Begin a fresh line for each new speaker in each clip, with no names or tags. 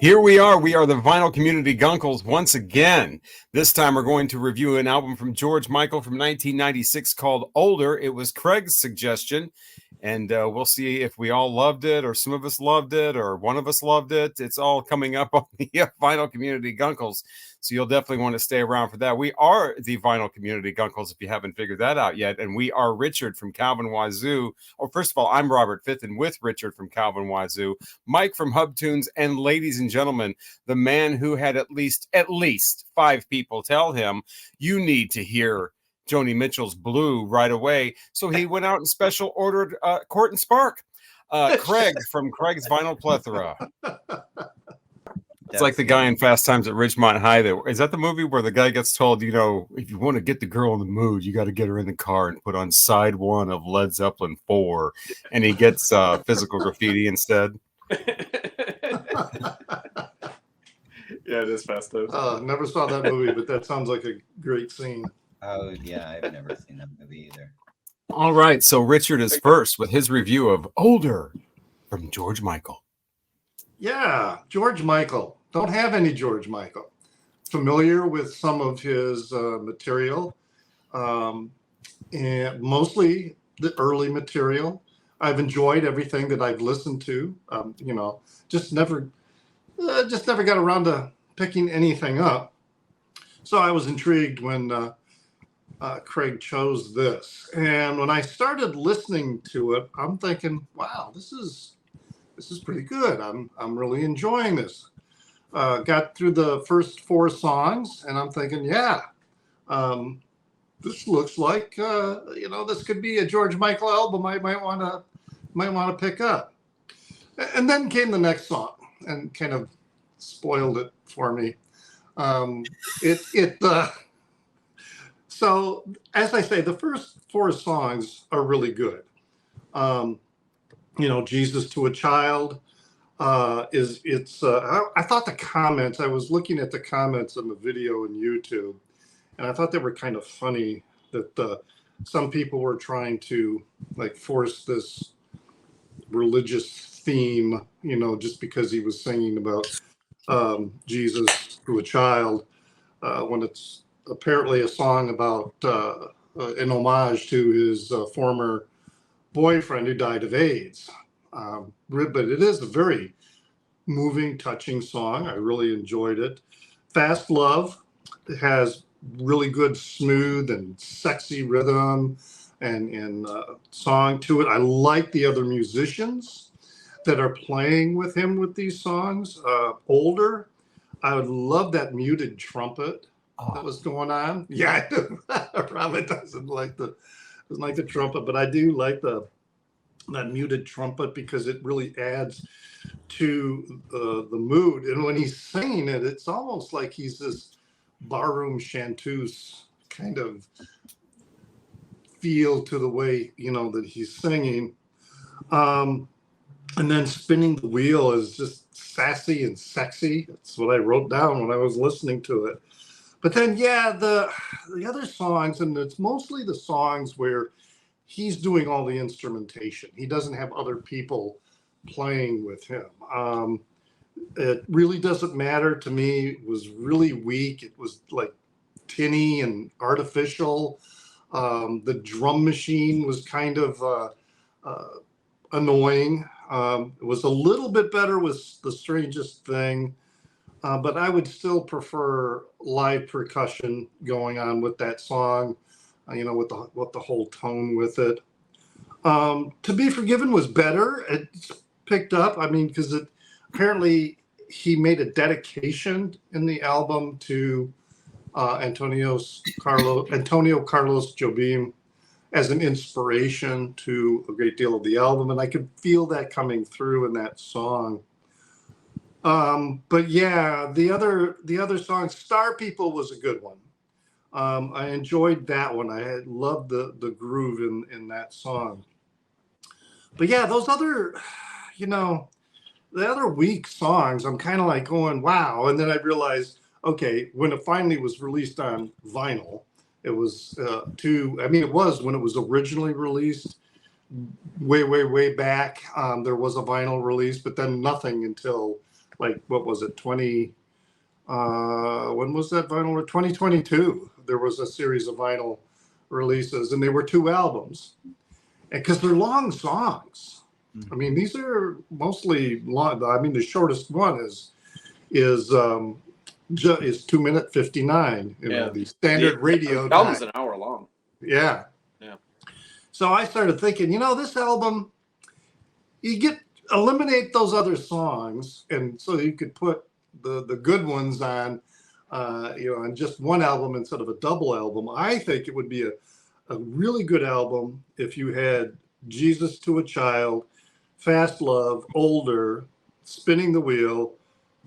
Here we are. We are the Vinyl Community Guncles once again. This time we're going to review an album from George Michael from 1996 called Older. It was Craig's suggestion, and we'll see if we all loved it, or some of us loved it, or one of us loved it. It's all coming up on the Vinyl Community Guncles, so you'll definitely want to stay around for that. We are the Vinyl Community Guncles, if you haven't figured that out yet, and we are Richard from Calvin Wazoo. Oh, first of all, I'm Robert Fitton with Richard from Calvin Wazoo, Mike from Hub Tunes, and ladies and gentlemen, the man who had at least 5 people tell him, you need to hear Joni Mitchell's Blue right away. So he went out and special ordered Court and Spark. Craig from Craig's Vinyl Plethora. It's like the guy in Fast Times at Ridgemont High. Is that the movie where the guy gets told, you know, if you want to get the girl in the mood, you got to get her in the car and put on side 1 of Led Zeppelin 4, and he gets Physical Graffiti instead.
Yeah, it is Festive.
Never saw that movie, but that sounds like a great scene.
Oh, yeah, I've never seen that movie either.
All right, so Richard is first with his review of Older from George Michael.
Yeah, George Michael. Don't have any George Michael. Familiar with some of his material, and mostly the early material. I've enjoyed everything that I've listened to. Just never got around to picking anything up. So I was intrigued when Craig chose this, and when I started listening to it, I'm thinking, "Wow, this is pretty good. I'm really enjoying this." Got through the first 4 songs, and I'm thinking, "Yeah, this looks like this could be a George Michael album I might want to pick up." And then came the next song, and kind of spoiled it for me. So as I say, the first 4 songs are really good. Jesus to a Child I thought the comments, I was looking at the comments on the video on YouTube, and I thought they were kind of funny that some people were trying to like force this religious theme, just because he was singing about Jesus to a child, when it's apparently a song about an homage to his former boyfriend who died of AIDS. But it is a very moving, touching song. I really enjoyed it. Fast Love has really good, smooth and sexy rhythm and song to it. I like the other musicians that are playing with him with these songs. Older, I would love that muted trumpet that was going on. Yeah, Robert doesn't like the trumpet, but I do like that muted trumpet because it really adds to the mood. And when he's singing it, it's almost like he's this barroom chanteuse kind of feel to the way that he's singing. And then Spinning the Wheel is just sassy and sexy. That's what I wrote down when I was listening to it. But then, the other songs, and it's mostly the songs where he's doing all the instrumentation. He doesn't have other people playing with him. It really doesn't matter to me. It was really weak. It was like tinny and artificial. The drum machine was kind of annoying. It was a little bit better with The Strangest Thing. But I would still prefer live percussion going on with that song, with the whole tone with it. To Be Forgiven was better. It's picked up. I mean, because apparently he made a dedication in the album to Antonio Carlos Jobim as an inspiration to a great deal of the album, and I could feel that coming through in that song. But yeah, the other song, Star People, was a good one. I enjoyed that one. I loved the groove in that song. But yeah, those other, the other weak songs, I'm kind of like going, wow. And then I realized, okay, when it finally was released on vinyl, it was it was when it was originally released way back. There was a vinyl release, but then nothing until like, what was it, when was that vinyl? 2022. There was a series of vinyl releases, and they were 2 albums, because they're long songs. I mean, these are mostly long. I mean, the shortest one is 2-minute 59. You know, the standard radio
The album's
time.
an hour long.
Yeah.
Yeah.
So I started thinking, this album, eliminate those other songs, and so you could put the good ones on, on just one album instead of a double album. I think it would be a really good album if you had Jesus to a Child, Fast Love, Older, Spinning the Wheel,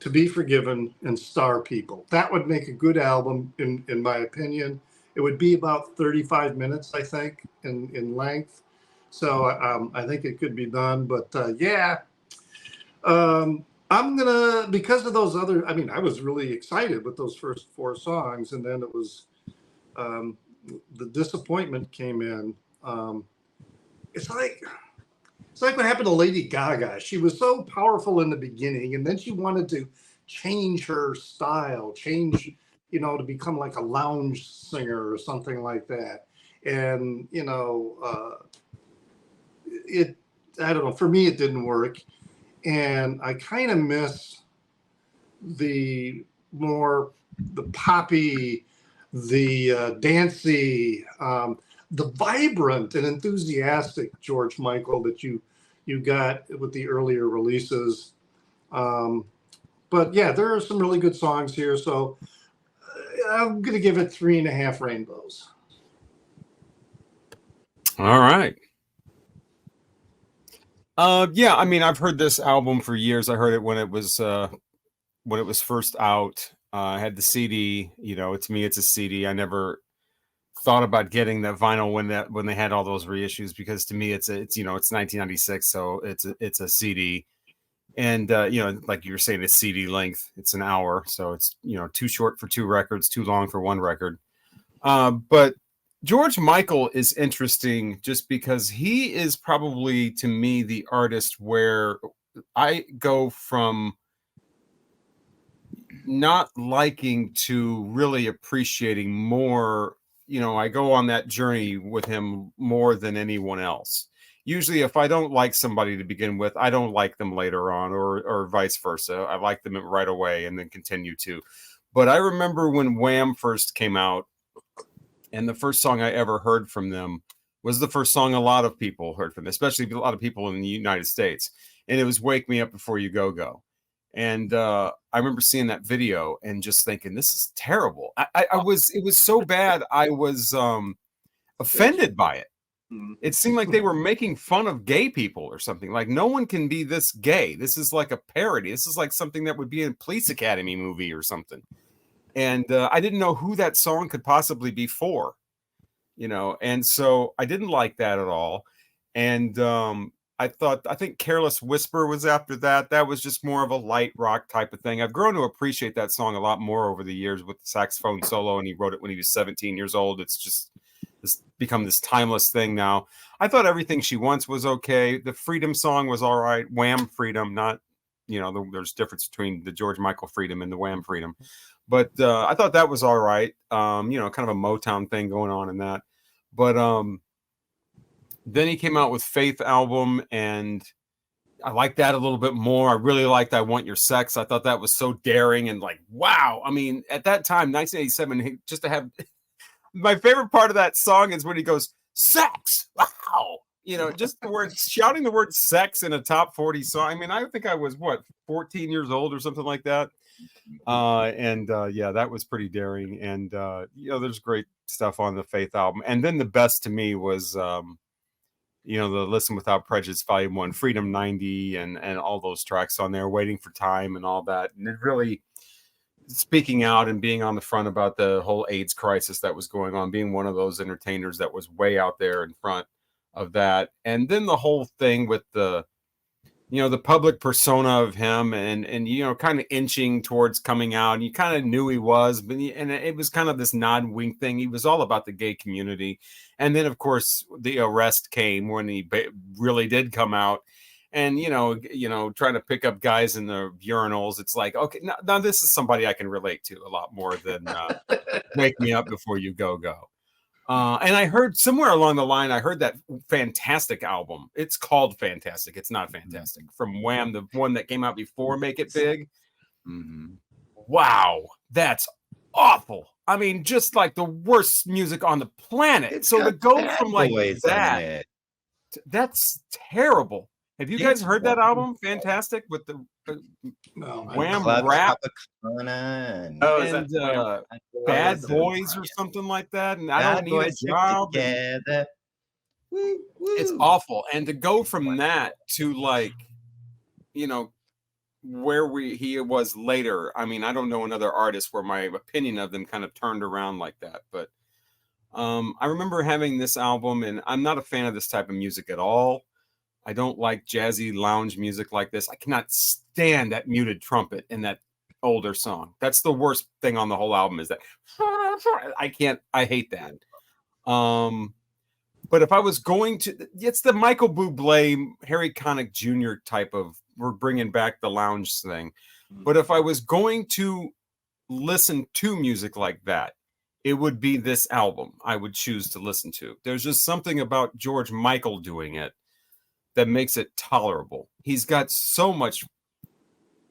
To Be Forgiven, and Star People. That would make a good album, in my opinion. It would be about 35 minutes, I think, in length. So I think it could be done. But I'm going to, because of those other, I mean, I was really excited with those first 4 songs. And then it was, the disappointment came in. It's like what happened to Lady Gaga. She was so powerful in the beginning, and then she wanted to change her style, to become like a lounge singer or something like that. And, I don't know, for me, it didn't work. And I kind of miss the poppy, the dancey, the vibrant and enthusiastic George Michael that you got with the earlier releases. But yeah, there are some really good songs here. So I'm going to give it 3.5 rainbows.
All right. Yeah, I mean, I've heard this album for years. I heard it when it was first out. I had the CD. To me, it's a CD. I never thought about getting that vinyl when they had all those reissues, because to me, it's 1996, so it's a CD, and like you were saying, it's CD length. It's an hour, so it's too short for 2 records, too long for 1 record. But George Michael is interesting just because he is probably, to me, the artist where I go from not liking to really appreciating more. I go on that journey with him more than anyone else. Usually, if I don't like somebody to begin with, I don't like them later on, or vice versa. I like them right away and then continue to. But I remember when Wham first came out, and the first song I ever heard from them was the first song a lot of people heard from them, especially a lot of people in the United States. And it was Wake Me Up Before You Go Go. And I remember seeing that video and just thinking, this is terrible. It was so bad. I was offended by it. It seemed like they were making fun of gay people or something. Like, no one can be this gay. This is like a parody. This is like something that would be in a Police Academy movie or something. And I didn't know who that song could possibly be for, and so I didn't like that at all. And I think Careless Whisper was after that. That was just more of a light rock type of thing. I've grown to appreciate that song a lot more over the years with the saxophone solo, and he wrote it when he was 17 years old. It's become this timeless thing now. I thought Everything She Wants was okay. The Freedom song was all right. Wham Freedom, not, there's a difference between the George Michael Freedom and the Wham Freedom. But I thought that was all right. Kind of a Motown thing going on in that. But then he came out with Faith album, and I liked that a little bit more. I really liked I Want Your Sex. I thought that was so daring and like, wow. I mean, at that time, 1987, just to have my favorite part of that song is when he goes, sex. Wow. Just the word, shouting the word sex in a top 40 song. I mean, I think I was 14 years old or something like that. Yeah, that was pretty daring. And there's great stuff on the Faith album. And then the best to me was the Listen Without Prejudice Volume 1, Freedom 90, and all those tracks on there, Waiting for Time and all that. And it really speaking out and being on the front about the whole AIDS crisis that was going on, being one of those entertainers that was way out there in front of that. And then the whole thing with the public persona of him and kind of inching towards coming out, and you kind of knew he was, but and it was kind of this nod and wink thing. He was all about the gay community. And then of course the arrest came when he really did come out. and trying to pick up guys in the urinals. It's like, okay, now this is somebody I can relate to a lot more than Wake Me Up Before You Go Go. And I heard somewhere along the line, I heard that Fantastic album. It's called Fantastic. It's not Fantastic. From Wham, the one that came out before Make It Big.
Mm-hmm.
Wow, that's awful. I mean, just like the worst music on the planet.
It's
So to
got
go
Bad
from like
Boys in
that,
it.
that's terrible. Have you guys
It's
heard that
wonderful.
album, Fantastic, with the
No,
Wham
Club
rap
Tropicana and
Oh, is
and
that Wham?
Bad
Yes,
Boys or something like that? And I
Bad
Don't Need a
Boys Stick
Job. And
Together. Woo,
it's
woo.
awful. And to go from that to like, where he was later. I mean, I don't know another artist where my opinion of them kind of turned around like that. But I remember having this album, and I'm not a fan of this type of music at all. I don't like jazzy lounge music like this. I cannot stand that muted trumpet in that older song. That's the worst thing on the whole album is that I hate that. But if I was going to, it's the Michael Bublé, Harry Connick Jr. type of, we're bringing back the lounge thing. But if I was going to listen to music like that, it would be this album I would choose to listen to. There's just something about George Michael doing it that makes it tolerable. He's got so much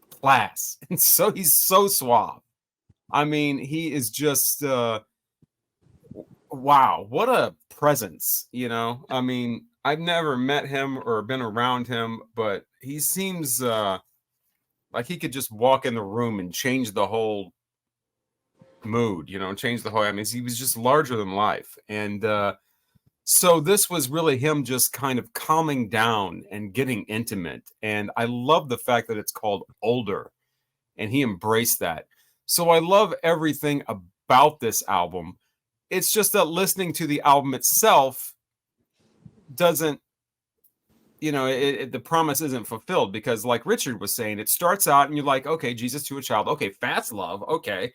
class, and he's so suave. I mean, he is just wow, what a presence, I mean, I've never met him or been around him, but he seems like he could just walk in the room and change the whole mood, change the whole. I mean, he was just larger than life, and so this was really him just kind of calming down and getting intimate. And I love the fact that it's called Older, and he embraced that. So I love everything about this album. It's just that listening to the album itself doesn't, the promise isn't fulfilled, because like Richard was saying, it starts out and you're like, okay, Jesus to a Child. Okay, Fast Love. Okay.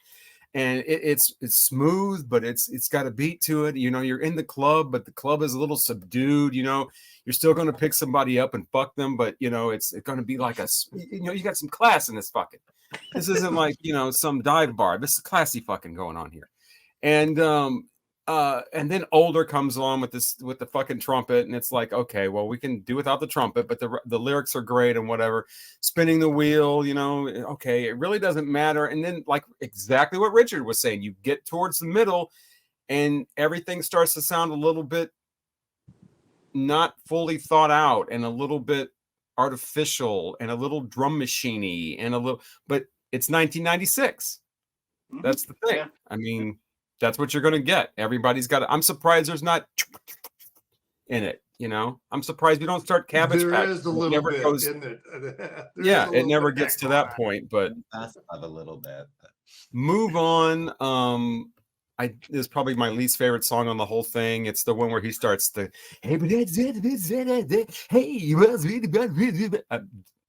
And it's smooth, but it's got a beat to it. You're in the club, but the club is a little subdued. You're still going to pick somebody up and fuck them, but it's going to be like you got some class in this fucking. This isn't like some dive bar. This is classy fucking going on here, and then Older comes along with the fucking trumpet, and it's like, okay, well, we can do without the trumpet, but the lyrics are great and whatever. Spinning the wheel, okay, it really doesn't matter. And then, like exactly what Richard was saying, you get towards the middle, and everything starts to sound a little bit not fully thought out, and a little bit artificial, and a little drum machine-y, and but it's 1996. That's the thing. Yeah. I mean, that's what you're going to get. Everybody's got it. I'm surprised there's not in it. I'm surprised we don't start Cabbage Patch.
There is a little bit, isn't it?
Yeah, it never gets to that point, but
that's a little bit.
Move On. This is probably my least favorite song on the whole thing. It's the one where he starts the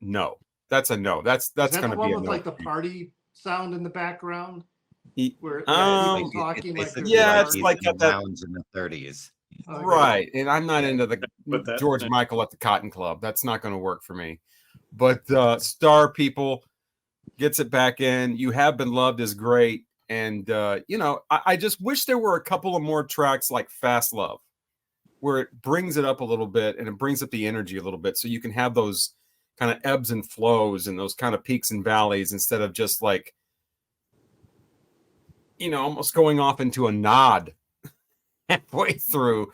no. That's a no. That's going to be a no.
Like the party sound in the background. Where
people
talking
it's like that
sounds in the 30s.
Okay.
Right, and I'm not into the George Michael at the Cotton Club. That's not going to work for me. But Star People gets it back in. You Have Been Loved is great, and I just wish there were a couple of more tracks like Fast Love, where it brings it up a little bit and it brings up the energy a little bit, so you can have those kind of ebbs and flows and those kind of peaks and valleys instead of just like almost going off into a nod halfway through.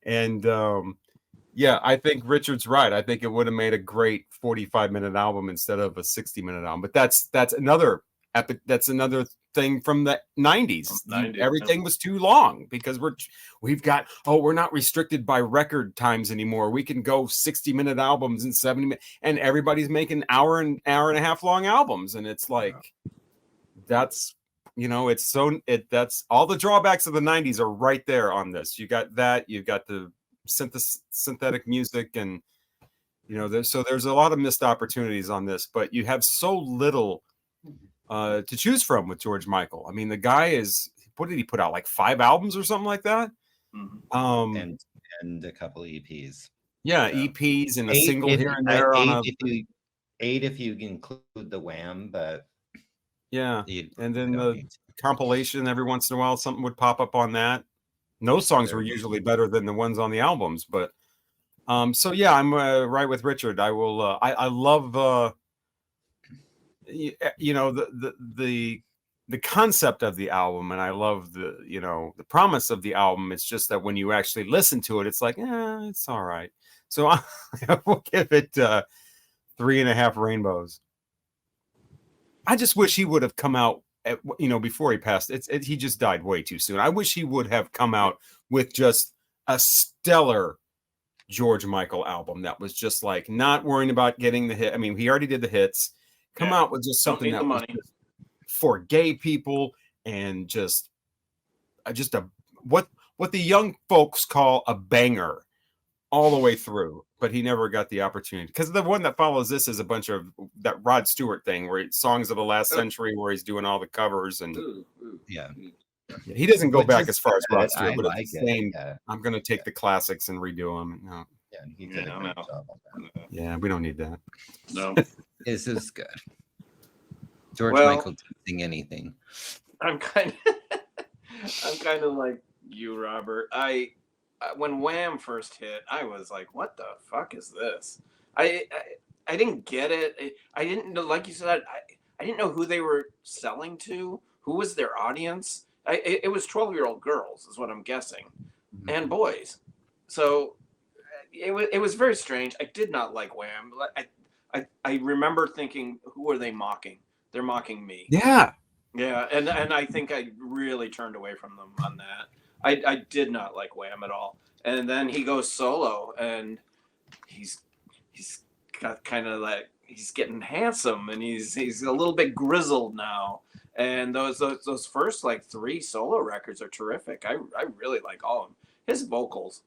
And yeah, I think Richard's right. I think it would have made a great 45-minute album instead of a 60-minute album. But that's another thing from the 90s. Everything was too long because we're not restricted by record times anymore. We can go 60-minute albums and 70 minutes, and everybody's making hour and a half long albums. And it's like, that's that's all the drawbacks of the 90s are right there on this. You got that, you've got the synthetic music, and there's a lot of missed opportunities on this, but you have so little to choose from with George Michael. I mean, the guy what did he put out, like 5 albums or something like that?
And a couple of EPs.
Yeah,
Yeah.
EPs and a
Eight
single
if,
here and there on a
eight if you include the Wham, but
yeah,
you
and then
don't
the
need to.
compilation every once in a while something would pop up on that. Those songs were usually better than the ones on the albums, but so yeah, I'm right with Richard. I will I love you know the concept of the album, and I love the promise of the album. It's just that when you actually listen to it, it's like it's all right. So I will give it 3.5 rainbows. I just wish he would have come out before he passed. He just died way too soon. I wish he would have come out with just a stellar George Michael album that was just like not worrying about getting the hit. I mean, he already did the hits. Come out with just something that was just for gay people and just a what the young folks call a banger all the way through. But he never got the opportunity, because the one that follows this is a bunch of that Rod Stewart thing where songs of the last century where he's doing all the covers and
Yeah.
he doesn't go
Which
back
is
as far as Rod
good.
Stewart,
I
but
like
it's the
it.
same.
Yeah.
I'm going to take the classics and redo them. No.
Yeah, he did a great job on that.
Yeah, we don't need that.
No.
This is good. George
Well-
Michael didn't sing anything.
I'm kind of like you, Robert. When Wham first hit, I was like, "What the fuck is this?" I didn't get it. I didn't know, like you said, I didn't know who they were selling to. Who was their audience? It was 12-year-old girls, is what I'm guessing, and boys. So it was very strange. I did not like Wham. I remember thinking, "Who are they mocking? They're mocking me."
Yeah.
Yeah, and I think I really turned away from them on that. I did not like Wham at all. And then he goes solo, and he's got kind of like, he's getting handsome, and he's a little bit grizzled now. And those first like 3 solo records are terrific. I really like all of them. His vocals,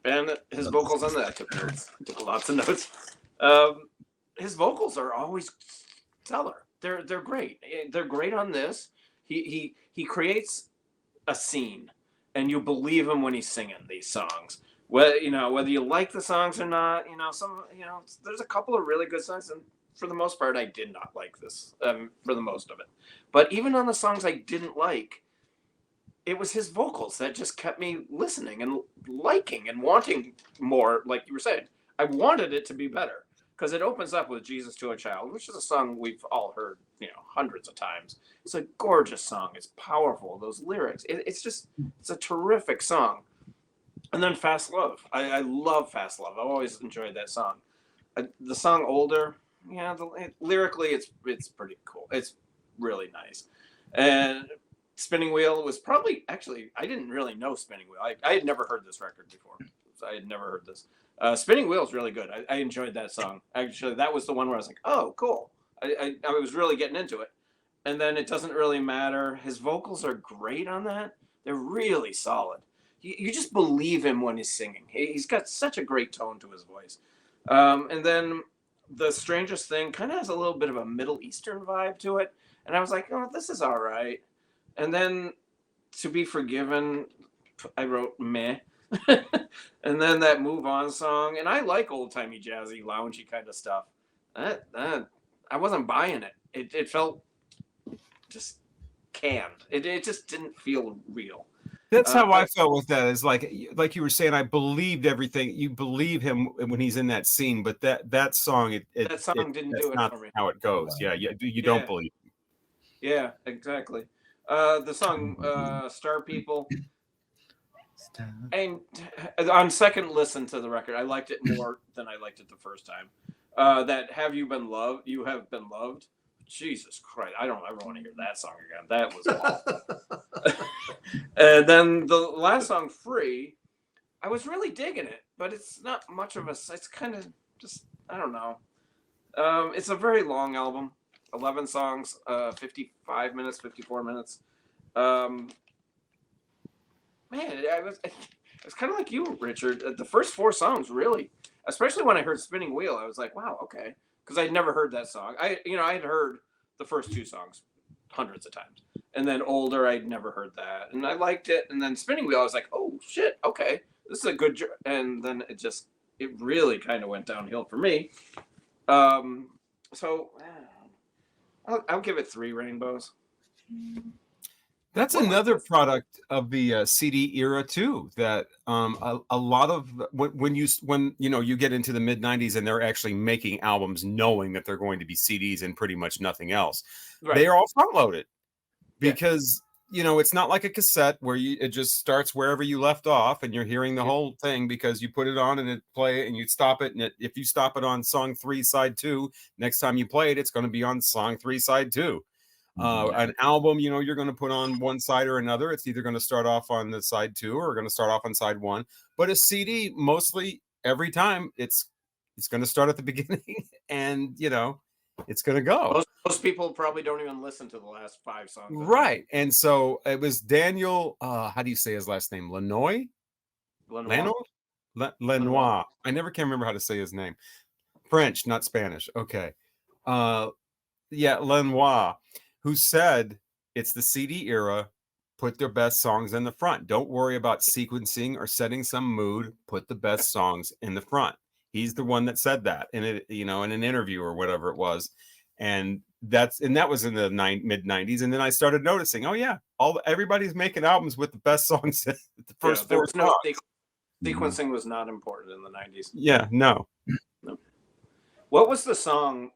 and his vocals on that. I took notes, took lots of notes. His vocals are always stellar. They're great. They're great on this. He creates a scene, and you believe him when he's singing these songs. Whether you like the songs or not, there's a couple of really good songs, and for the most part, I did not like this for the most of it. But even on the songs I didn't like, it was his vocals that just kept me listening and liking and wanting more. Like you were saying, I wanted it to be better. Because it opens up with Jesus to a Child, which is a song we've all heard, hundreds of times. It's a gorgeous song. It's powerful. Those lyrics. It's a terrific song. And then Fast Love. I love Fast Love. I've always enjoyed that song. The song Older, lyrically, it's pretty cool. It's really nice. And Spinning Wheel was probably, actually, I didn't really know Spinning Wheel. I had never heard this record before. So I had never heard this. Spinning Wheel is really good. I enjoyed that song. Actually, that was the one where I was like, oh, cool. I was really getting into it. And then It Doesn't Really Matter. His vocals are great on that. They're really solid. You just believe him when he's singing. He's got such a great tone to his voice. And then The Strangest Thing kind of has a little bit of a Middle Eastern vibe to it. And I was like, oh, this is all right. And then To Be Forgiven, I wrote meh. And then that Move On song, and I like old-timey jazzy loungy kind of stuff. I wasn't buying it. It felt just canned. It just didn't feel real.
That's how I felt with that. Is like you were saying, I believed everything. You believe him when he's in that scene, but that song,
That song didn't do it
not
for me.
how it goes. Yeah, you don't believe him.
Yeah, exactly. The song Star People. And on second listen to the record, I liked it more than I liked it the first time. That Have You Been Loved? You Have Been Loved? Jesus Christ. I don't ever want to hear that song again. That was awful. And then the last song, Free, I was really digging it, but it's not much of a, it's kind of just, I don't know. It's a very long album, 11 songs, 55 minutes, 54 minutes. Man, it's kind of like you, Richard. The first 4 songs, really, especially when I heard Spinning Wheel, I was like, wow, okay. Because I'd never heard that song. I had heard the first 2 songs hundreds of times. And then Older, I'd never heard that. And I liked it. And then Spinning Wheel, I was like, oh, shit, okay. This is a good... And then it just it really kind of went downhill for me. So I'll give it 3 rainbows.
That's
What was
another
this?
product of the CD era too. That a lot of when you get into the mid '90s and they're actually making albums, knowing that they're going to be CDs and pretty much nothing else.
Right.
They are all front loaded
Yeah.
because it's not like a cassette where it just starts wherever you left off and you're hearing the whole thing because you put it on and it play it and you stop it, and if you stop it on song 3 side 2, next time you play it, it's going to be on song 3 side 2. An album, you're going to put on one side or another. It's either going to start off on the side 2 or going to start off on side 1. But a CD, mostly every time, it's going to start at the beginning, and it's going to go.
Most people probably don't even listen to the last 5 songs.
Right. And so it was Daniel. How do you say his last name? Lanois. Lanois. I never can remember how to say his name. French, not Spanish. Okay. Yeah, Lanois, who said it's the CD era, put their best songs in the front. Don't worry about sequencing or setting some mood. Put the best songs in the front. He's the one that said that in an interview or whatever it was. And that was in the mid 90s. And then I started noticing, oh yeah, everybody's making albums with the best songs. The first
there
four
was no
songs.
sequencing was not important in the 90s.
Yeah, no.
What was the song?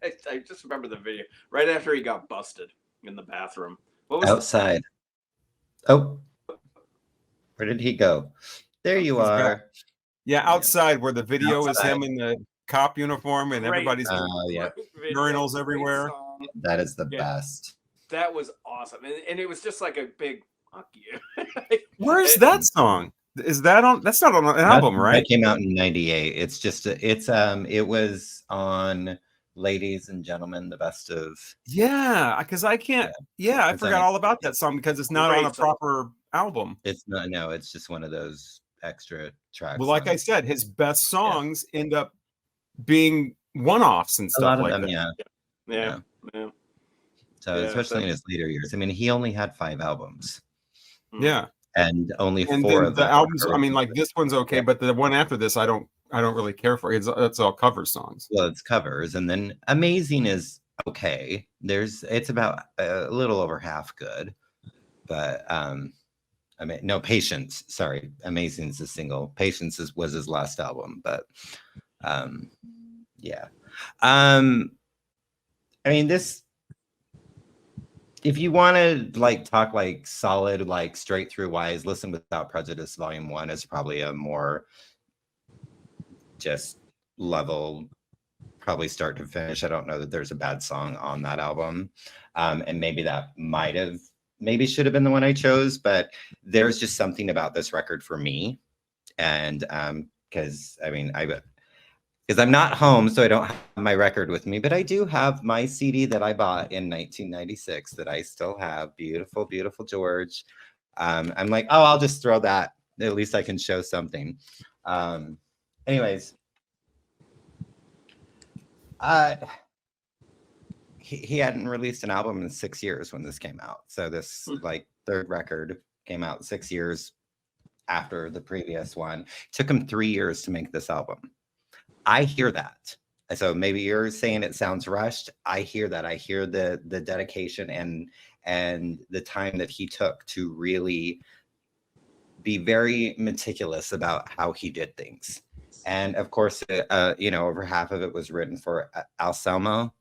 I just remember the video right after he got busted in the bathroom. What was
Outside? Oh, where did he go? There you are.
Yeah, outside where the video is him in the cop uniform and everybody's urinals everywhere.
That is the best.
That was awesome, and it was just like a big fuck you.
Where's that song? Is that on? That's not on an album, right?
That came out in '98. It's just it was on Ladies and Gentlemen, the best of.
Yeah, because I can't. Yeah, I forgot all about that song because it's not on a proper album.
It's not. No, it's just one of those extra tracks.
Well, like I said, his best songs end up being one-offs and stuff like that.
Yeah.
So especially in his later years, I mean, he only had 5 albums.
Yeah,
and only 4 of
the albums. I mean, like this one's okay, but the one after this, I don't really care for. It's all cover songs.
Well, it's covers, and then Amazing is okay. It's about a little over half good, but I mean, no, Patience. Sorry, Amazing is a single. Patience was his last album, but yeah. I mean, this. If you want to talk solid, straight through wise, Listen Without Prejudice Volume 1 is probably a more just level, probably start to finish. I don't know that there's a bad song on that album. And maybe that should have been the one I chose, but there's just something about this record for me. And because I'm not home, so I don't have my record with me, but I do have my CD that I bought in 1996 that I still have. Beautiful, beautiful George. I'm like, oh, I'll just throw that. At least I can show something. Anyways, he hadn't released an album in 6 years when this came out. So this third record came out 6 years after the previous one. It took him 3 years to make this album. I hear that. So maybe you're saying it sounds rushed. I hear that. I hear the dedication and the time that he took to really be very meticulous about how he did things. And of course, over half of it was written for Anselmo,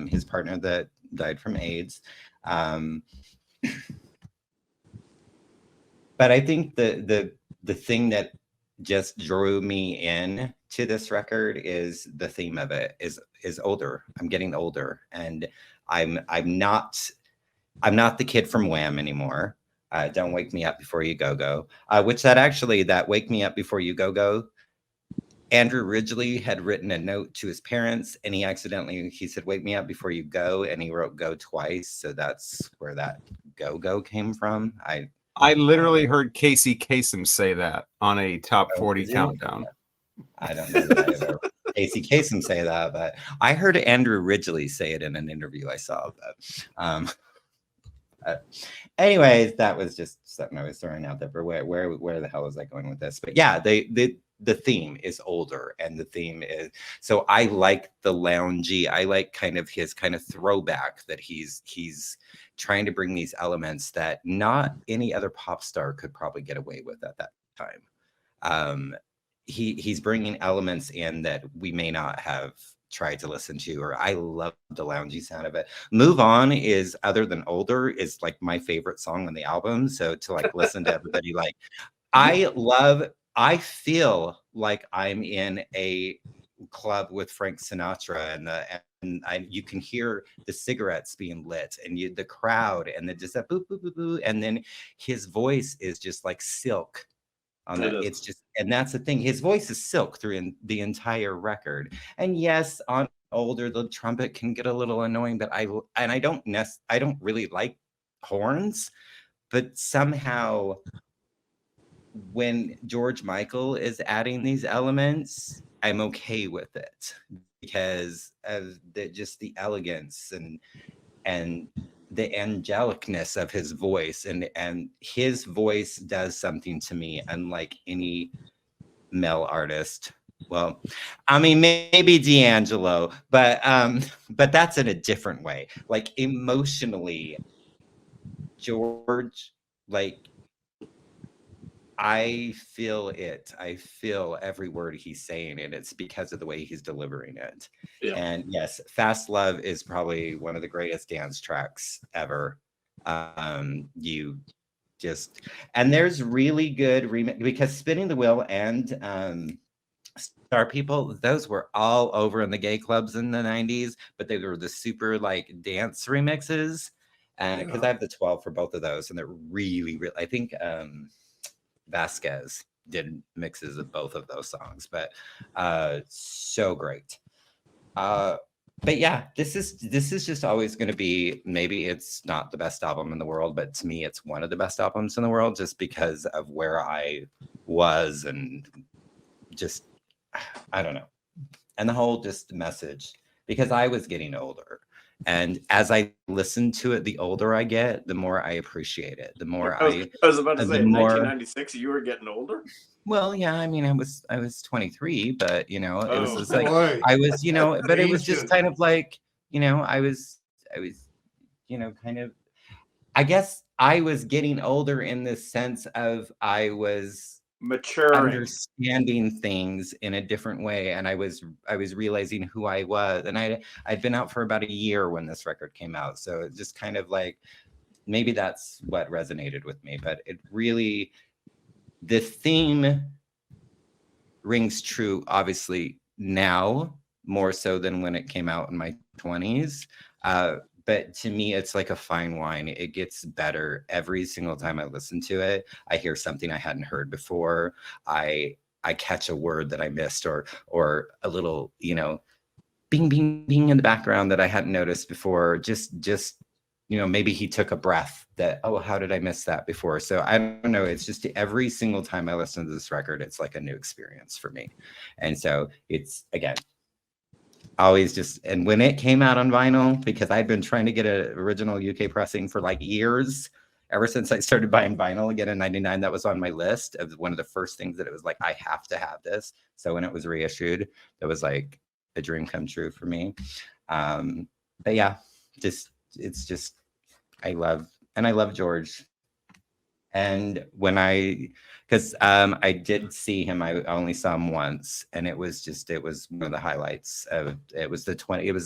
his partner that died from AIDS. But I think the thing that just drew me in to this record is the theme of it is older. I'm getting older, and I'm not the kid from Wham anymore. Don't Wake Me Up Before You Go, which that Wake Me Up Before You Go, Andrew Ridgeley had written a note to his parents, and he said, "Wake me up before you go," and he wrote "go" twice. So that's where that go came from.
I literally heard Casey Kasem say that on a top 40 countdown.
I don't know that I ever heard Casey Kasem say that, but I heard Andrew Ridgeley say it in an interview I saw. But anyways, that was just something I was throwing out there for where the hell was I going with this? But yeah, the theme is older, and the theme is, so I like the loungy, I like kind of his kind of throwback that he's trying to bring these elements that not any other pop star could probably get away with at that time. He's bringing elements in that we may not have tried to listen to, or I love the loungy sound of it. Move On is, other than Older, is like my favorite song on the album. So to like listen to everybody, like I feel like I'm in a club with Frank Sinatra, and you can hear the cigarettes being lit, and the crowd, and then just that boop boop boop boop, and then his voice is just like silk on that. It's just, and that's the thing, his voice is silk through the entire record. And yes, on Older, the trumpet can get a little annoying, but I don't really like horns, but somehow when George Michael is adding these elements, I'm okay with it, because of just the elegance and the angelicness of his voice, and his voice does something to me unlike any male artist. Well, I mean, maybe D'Angelo, but that's in a different way. Like emotionally, George, like, I feel it. I feel every word he's saying, and it's because of the way he's delivering it.
Yeah.
And yes, Fast Love is probably one of the greatest dance tracks ever. You just, and there's really good remix, because Spinning the Wheel and Star People, those were all over in the gay clubs in the 90s, but they were the super like dance remixes. And because I have the 12 for both of those, and they're really, really, I think Vasquez did mixes of both of those songs, but so great. But yeah, this is just always going to be, maybe it's not the best album in the world, but to me it's one of the best albums in the world, just because of where I was, and just, I don't know, and the whole just message, because I was getting older. And as I listen to it, the older I get, the more I appreciate it. The more
I was about to say, in
more,
1996, you were getting older.
well, yeah, I mean, I was 23, but you know, it was
Oh,
just like,
boy.
I was, you know, but it was just
Ancient.
kind of like, you know, I was, you know, kind of, I guess I was getting older in the sense of I was
maturing,
understanding things in a different way, and I was realizing who I was, and I'd been out for about a year when this record came out, so it just kind of like, maybe that's what resonated with me. But it really, the theme rings true, obviously now more so than when it came out in my 20s. But to me, it's like a fine wine. It gets better every single time I listen to it. I hear something I hadn't heard before. I catch a word that I missed, or a little, you know, bing, bing, bing in the background that I hadn't noticed before. Just, you know, maybe he took a breath that, oh, how did I miss that before? So I don't know. It's just every single time I listen to this record, it's like a new experience for me. And so it's, again, always just, and when it came out on vinyl, because I'd been trying to get an original UK pressing for like years, ever since I started buying vinyl again in 99, that was on my list of one of the first things that it was like, I have to have this. So when it was reissued, it was like a dream come true for me. But yeah, just, it's just, I love George. And when because I did see him, I only saw him once, and it was one of the highlights of it. Was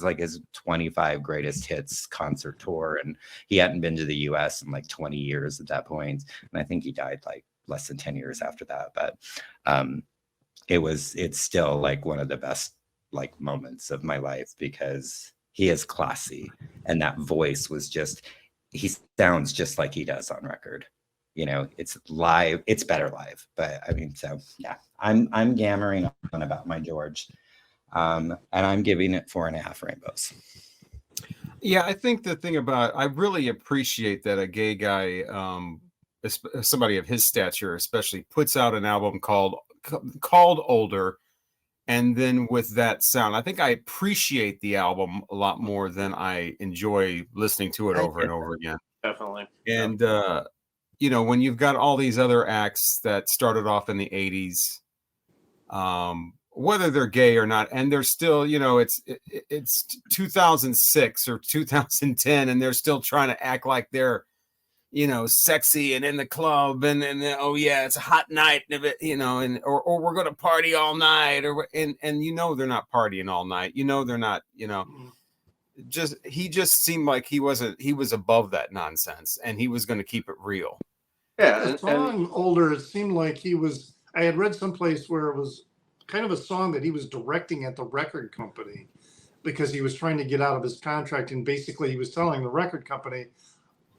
like his 25 greatest hits concert tour, and he hadn't been to the US in like 20 years at that point, and I think he died like less than 10 years after that. But it's still like one of the best like moments of my life, because he is classy, and that voice was just, he sounds just like he does on record. You know, it's live, it's better live. But I mean, so yeah, I'm yammering on about my George, and I'm giving it 4.5 rainbows.
Yeah, I think the thing about, I really appreciate that a gay guy, somebody of his stature especially, puts out an album called Older, and then with that sound, I think I appreciate the album a lot more than I enjoy listening to it over and over again.
definitely.
And you know, when you've got all these other acts that started off in the 80s, whether they're gay or not, and they're still, it's 2006 or 2010, and they're still trying to act like they're, sexy and in the club, and oh yeah, it's a hot night, and or we're gonna party all night, and they're not partying all night, they're not, he just seemed like he was above that nonsense, and he was going to keep it real.
Yeah,
The song Older, it seemed like I had read someplace where it was kind of a song that he was directing at the record company because he was trying to get out of his contract, and basically he was telling the record company,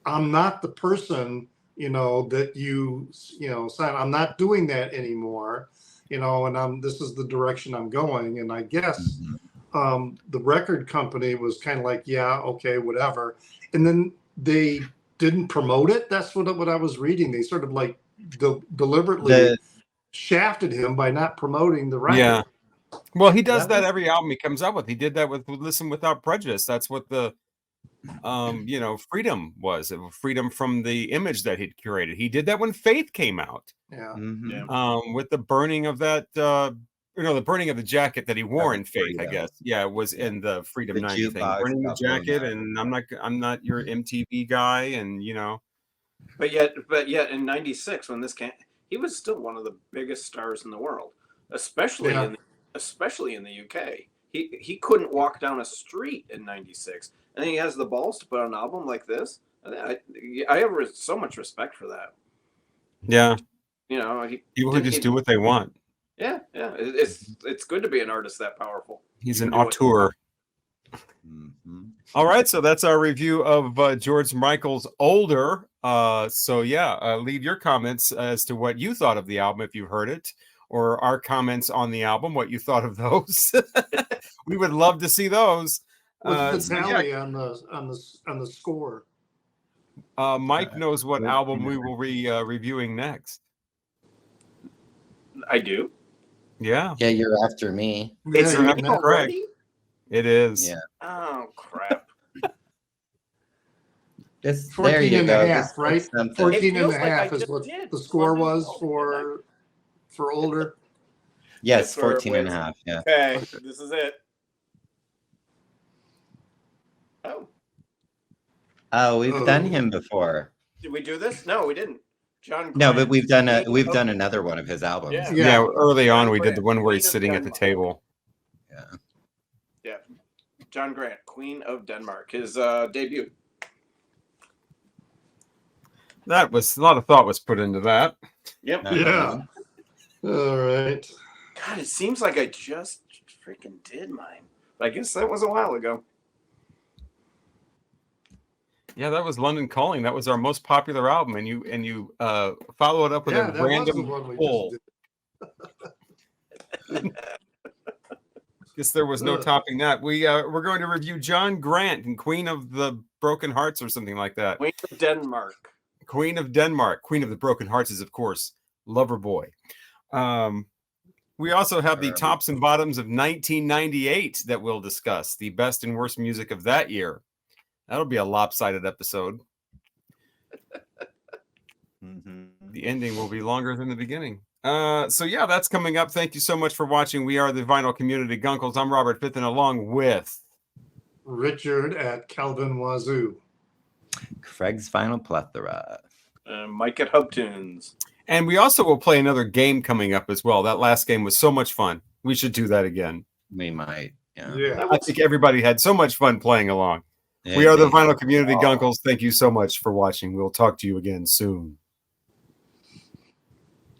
I'm not the person, that you sign. I'm not doing that anymore, and this is the direction I'm going. And I guess the record company was kind of like, yeah, okay, whatever. And then they didn't promote it. That's what I was reading. They sort of like deliberately shafted him by not promoting the record.
Yeah. Well, he does that every album he comes out with. He did that with Listen Without Prejudice. That's what the freedom was. Freedom from the image that he'd curated. He did that when Faith came out.
Yeah.
With the burning of that the burning of the jacket that he wore in Faith, I guess. Yeah, it was in the Freedom 90 thing. Burning the jacket, and I'm not your MTV guy, and
But yet in '96 when this came, he was still one of the biggest stars in the world, especially in the UK. He couldn't walk down a street in '96, and then he has the balls to put out an album like this. I have so much respect for that.
Yeah,
people
who just do what they want.
Yeah. It's good to be an artist that powerful.
He's an auteur. All right, so that's our review of George Michael's Older. Leave your comments as to what you thought of the album if you heard it, or our comments on the album, what you thought of those. We would love to see those.
What's the tally on the score?
Mike knows what album we will be reviewing next.
I do.
Yeah, you're after me.
It's
correct. It is.
Yeah.
Oh crap.
14 and a half, right? 14 and a half is what
did.
the score was for Older.
Yes, 14 and a half. Yeah.
Okay, this is it.
Oh, we've done him before.
Did we do this? No, we didn't. John Grant.
No, but we've done another one of his albums.
Yeah, early on we did the one where he's sitting at the table.
Yeah. John Grant, Queen of Denmark, his debut.
That was a lot of thought was put into that.
Yep.
Yeah. All right.
God, it seems like I just freaking did mine. But I guess that was a while ago.
Yeah, that was London Calling. That was our most popular album, and you follow it up with a random poll. Guess there was no topping that. We're going to review John Grant and Queen of the Broken Hearts or something like that.
Queen of Denmark.
Queen of Denmark. Queen of the Broken Hearts is, of course, Loverboy. We also have the tops and bottoms of 1998 that we'll discuss. The best and worst music of that year. That'll be a lopsided episode. The ending will be longer than the beginning. That's coming up. Thank you so much for watching. We are the Vinyl Community Guncles. I'm Robert Fitton, along with
Richard at Calvin Wazoo,
Craig's Vinyl Plethora,
Mike at Hub Tunes.
And we also will play another game coming up as well. That last game was so much fun. We should do that again.
We might.
Yeah.
I think everybody had so much fun playing along. We are the Vinyl Community Guncles. Thank you so much for watching. We'll talk to you again soon.